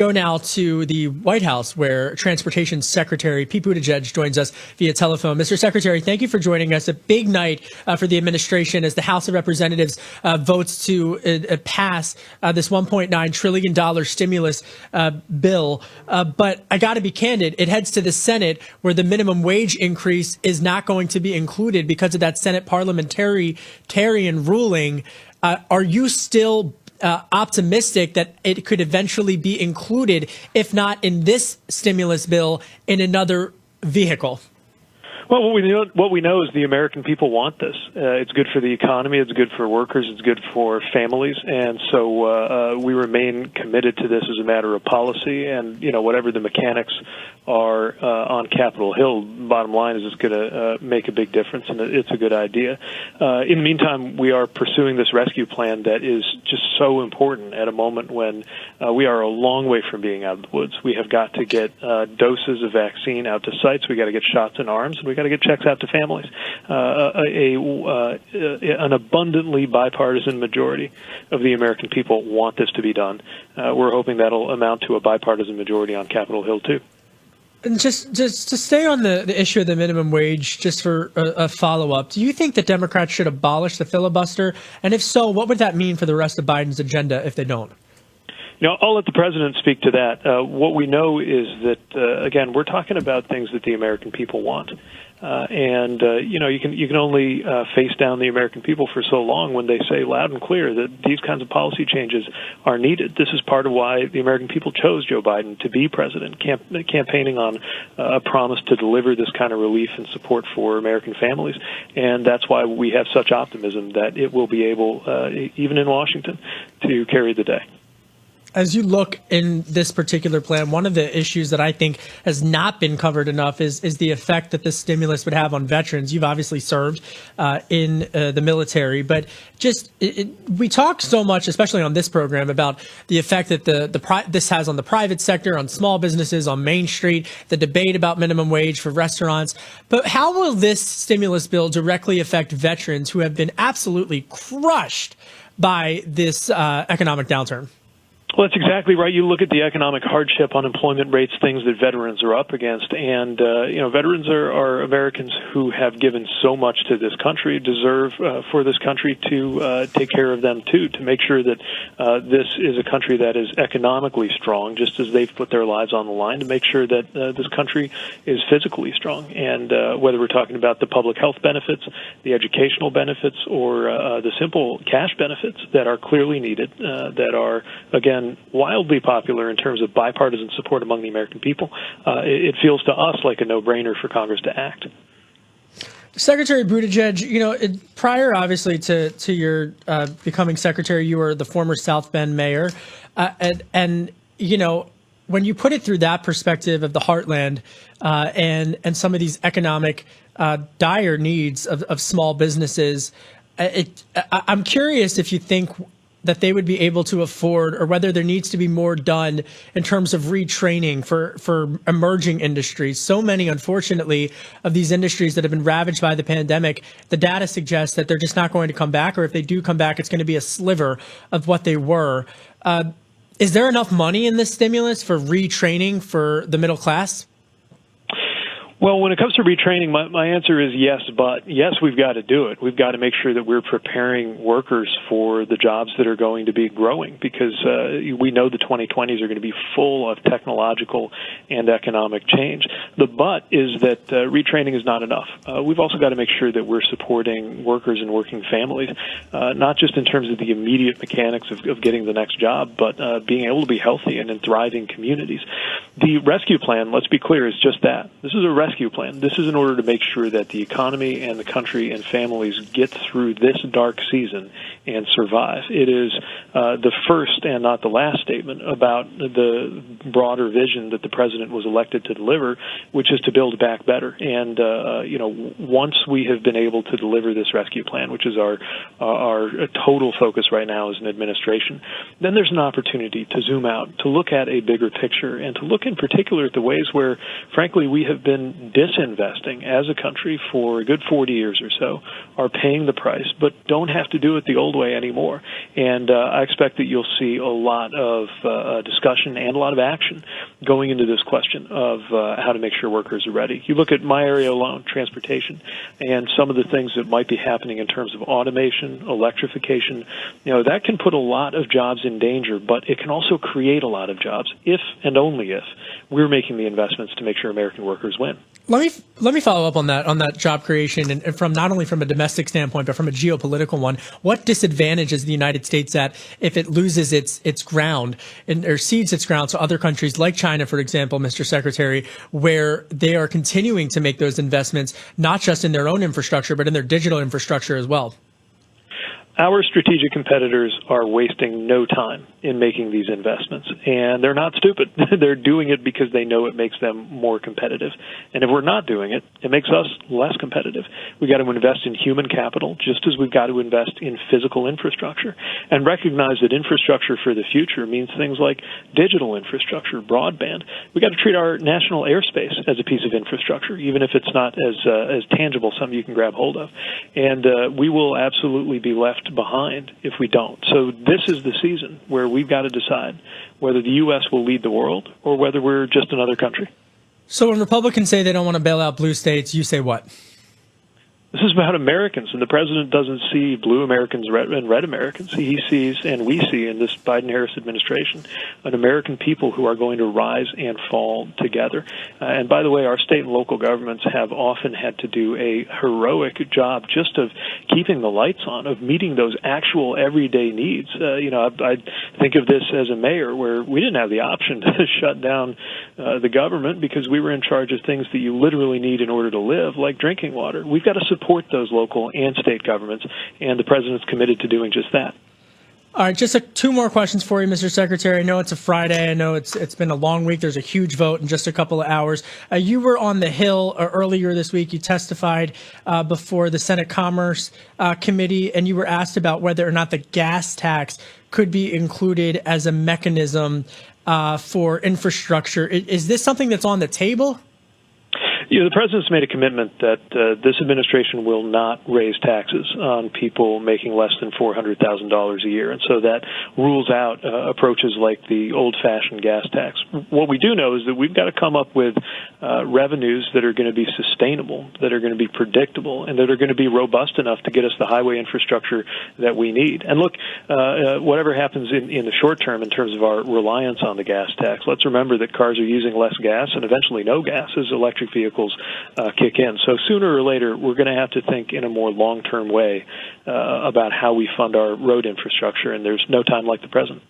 Go now to the White House, where Transportation Secretary Pete Buttigieg joins us via telephone. Mr. Secretary, thank you for joining us. A big night for the administration as the House of Representatives votes to pass this $1.9 trillion stimulus bill. But I got to be candid, it heads to the Senate, where the minimum wage increase is not going to be included because of that Senate parliamentarian ruling. Are you still optimistic that it could eventually be included, if not in this stimulus bill, in another vehicle? Well, what we know is the American people want this. It's good for the economy. It's good for workers. It's good for families. And so we remain committed to this as a matter of policy. And, whatever the mechanics are on Capitol Hill, bottom line is it's going to make a big difference, and it's a good idea. In the meantime, we are pursuing this rescue plan that is just so important at a moment when we are a long way from being out of the woods. We have got to get doses of vaccine out to sites. We got to get shots in arms, and we got to get checks out to families. An abundantly bipartisan majority of the American people want this to be done. We're hoping that'll amount to a bipartisan majority on Capitol Hill, too. And just to stay on the issue of the minimum wage, just for a follow-up, do you think that Democrats should abolish the filibuster? And if so, what would that mean for the rest of Biden's agenda if they don't? I'll let the president speak to that. What we know is that, again, we're talking about things that the American people want. You can only face down the American people for so long when they say loud and clear that these kinds of policy changes are needed. This is part of why the American people chose Joe Biden to be president, campaigning on a promise to deliver this kind of relief and support for American families. And that's why we have such optimism that it will be able, even in Washington, to carry the day. As you look in this particular plan, one of the issues that I think has not been covered enough is the effect that this stimulus would have on veterans. You've obviously served in the military, but we talk so much, especially on this program, about the effect that this has on the private sector, on small businesses, on Main Street, the debate about minimum wage for restaurants. But how will this stimulus bill directly affect veterans who have been absolutely crushed by this economic downturn? Well, that's exactly right. You look at the economic hardship, unemployment rates, things that veterans are up against, and veterans are Americans who have given so much to this country, deserve for this country to take care of them too, to make sure that this is a country that is economically strong, just as they've put their lives on the line, to make sure that this country is physically strong. And whether we're talking about the public health benefits, the educational benefits, or the simple cash benefits that are clearly needed, that are, again, wildly popular in terms of bipartisan support among the American people, it feels to us like a no-brainer for Congress to act. Secretary Buttigieg, prior, obviously, to your becoming secretary, you were the former South Bend mayor. And when you put it through that perspective of the heartland and some of these economic dire needs of small businesses, I'm curious if you think that they would be able to afford, or whether there needs to be more done in terms of retraining for emerging industries. So many, unfortunately, of these industries that have been ravaged by the pandemic, the data suggests that they're just not going to come back, or if they do come back, it's going to be a sliver of what they were. Is there enough money in this stimulus for retraining for the middle class? Well, when it comes to retraining, my answer is yes, but yes, we've got to do it. We've got to make sure that we're preparing workers for the jobs that are going to be growing, because we know the 2020s are going to be full of technological and economic change. The but is that retraining is not enough. We've also got to make sure that we're supporting workers and working families, not just in terms of the immediate mechanics of getting the next job, but being able to be healthy and in thriving communities. The rescue plan, let's be clear, is just that. This is a rescue plan. This is in order to make sure that the economy and the country and families get through this dark season and survive. It is the first and not the last statement about the broader vision that the president was elected to deliver, which is to build back better. And once we have been able to deliver this rescue plan, which is our total focus right now as an administration, then there's an opportunity to zoom out, to look at a bigger picture, and to look in particular at the ways where, frankly, we have been disinvesting as a country for a good 40 years or so, are paying the price, but don't have to do it the old way anymore. And I expect that you'll see a lot of discussion and a lot of action going into this question of how to make sure workers are ready. You look at my area alone, transportation, and some of the things that might be happening in terms of automation, electrification, that can put a lot of jobs in danger, but it can also create a lot of jobs if and only if we're making the investments to make sure American workers win. Let me follow up on that job creation, and from not only from a domestic standpoint but from a geopolitical one. What disadvantage is the United States at if it loses its ground or cedes its ground to other countries like China, for example, Mr. Secretary, where they are continuing to make those investments not just in their own infrastructure but in their digital infrastructure as well? Our strategic competitors are wasting no time in making these investments, and they're not stupid. They're doing it because they know it makes them more competitive. And if we're not doing it, it makes us less competitive. We've got to invest in human capital just as we've got to invest in physical infrastructure, and recognize that infrastructure for the future means things like digital infrastructure, broadband. We've got to treat our national airspace as a piece of infrastructure, even if it's not as tangible, something you can grab hold of. And we will absolutely be left behind if we don't. So this is the season where we've got to decide whether the U.S. will lead the world or whether we're just another country. So when Republicans say they don't want to bail out blue states, you say what? This is about Americans, and the president doesn't see blue Americans and red Americans. He sees, and we see in this Biden-Harris administration, an American people who are going to rise and fall together. And by the way, our state and local governments have often had to do a heroic job just of keeping the lights on, of meeting those actual everyday needs. I think of this as a mayor where we didn't have the option to shut down the government because we were in charge of things that you literally need in order to live, like drinking water. We've got to support those local and state governments, and the president's committed to doing just that. All right, just two more questions for you, Mr. Secretary. I know it's a Friday. I know it's been a long week. There's a huge vote in just a couple of hours. You were on the Hill earlier this week. You testified before the Senate Commerce Committee, and you were asked about whether or not the gas tax could be included as a mechanism for infrastructure. Is this something that's on the table? The president's made a commitment that this administration will not raise taxes on people making less than $400,000 a year, and so that rules out approaches like the old-fashioned gas tax. What we do know is that we've got to come up with revenues that are going to be sustainable, that are going to be predictable, and that are going to be robust enough to get us the highway infrastructure that we need. And look, whatever happens in the short term in terms of our reliance on the gas tax, let's remember that cars are using less gas and eventually no gas as electric vehicles kick in. So sooner or later, we're going to have to think in a more long-term way about how we fund our road infrastructure, and there's no time like the present.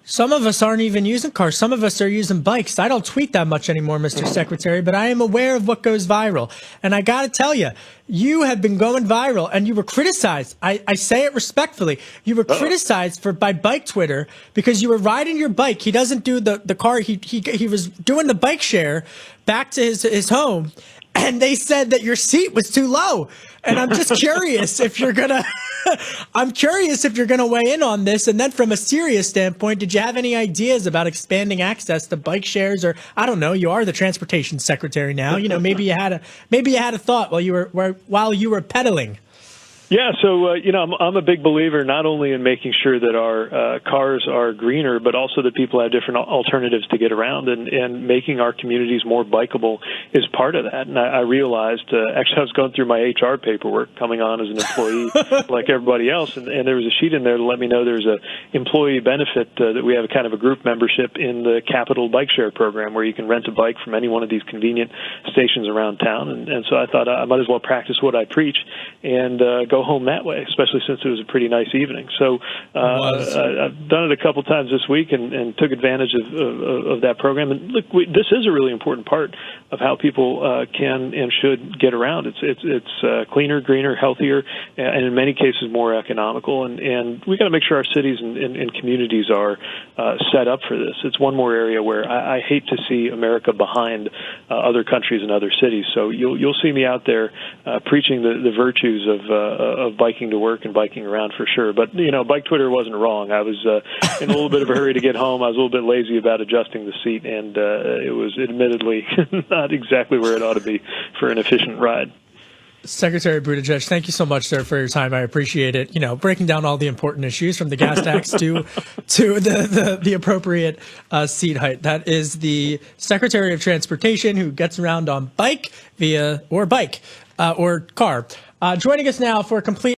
Some of us aren't even using cars. Some of us are using bikes. I don't tweet that much anymore, Mr. Secretary, but I am aware of what goes viral. And I got to tell you, you have been going viral, and you were criticized. I say it respectfully. You were criticized by bike Twitter because you were riding your bike. He doesn't do the car. He was doing the bike share back to his home, and they said that your seat was too low. And I'm just curious if you're gonna weigh in on this. And then from a serious standpoint, did you have any ideas about expanding access to bike shares? Or I don't know, you are the transportation secretary now. Maybe you had a thought while you were pedaling. Yeah, so I'm a big believer not only in making sure that our cars are greener, but also that people have different alternatives to get around, and making our communities more bikeable is part of that. And I realized, actually, I was going through my HR paperwork coming on as an employee like everybody else, and there was a sheet in there to let me know there's a employee benefit that we have a kind of a group membership in the Capital Bike Share program where you can rent a bike from any one of these convenient stations around town. And so I thought I might as well practice what I preach and go home that way, especially since it was a pretty nice evening. So I've done it a couple times this week and took advantage of that program. And look, this is a really important part of how people can and should get around. It's cleaner, greener, healthier, and in many cases more economical. And we got to make sure our cities and communities are set up for this. It's one more area where I hate to see America behind other countries and other cities. So you'll see me out there preaching the virtues of of biking to work and biking around for sure. But, Bike Twitter wasn't wrong. I was in a little bit of a hurry to get home. I was a little bit lazy about adjusting the seat, and it was admittedly not exactly where it ought to be for an efficient ride. Secretary Buttigieg, thank you so much, sir, for your time. I appreciate it. Breaking down all the important issues from the gas tax to the appropriate seat height. That is the Secretary of Transportation who gets around on bike or car. Joining us now for a complete